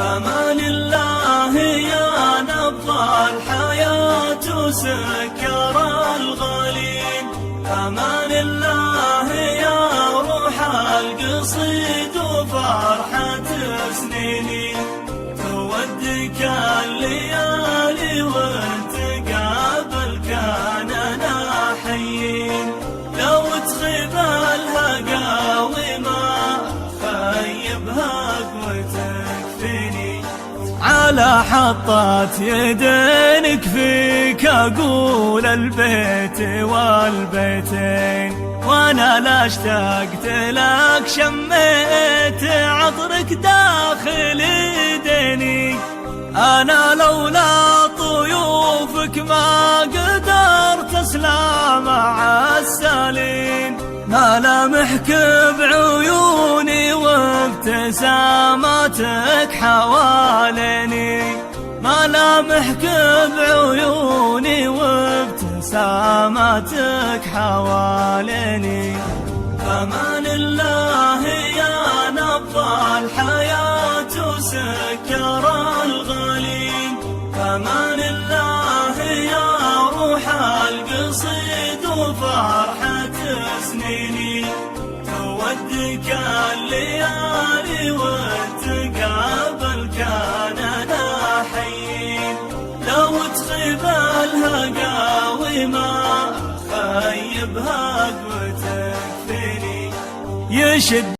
أمان الله يا نبض الحياة سكر الغالين، أمان الله يا روح القصيد وفرحة سنيني، تودك الليالي وتقابل كاننا حيين، لو تخيب الهقاوي ما خيبها قوتك فيني، على حطات يدينك فيك أقول البيت والبيتين، وانا لا اشتقت لك شميت عطرك داخل يديني، انا لولا طيوفك ما قدرت اسلم مع السالين، ملامحك بعيوني وابتساماتك حواليني، ملامحك بعيوني وابتساماتك حواليني، أمان الله يا نبض الحياة سكر الغالين، أمان الله يا روح القصيد وفرحة سنيني، تودك الليالي وتقابل كاننا حيين، لو تخيب الهقاوي ما خيبها قوتك فيني، يشد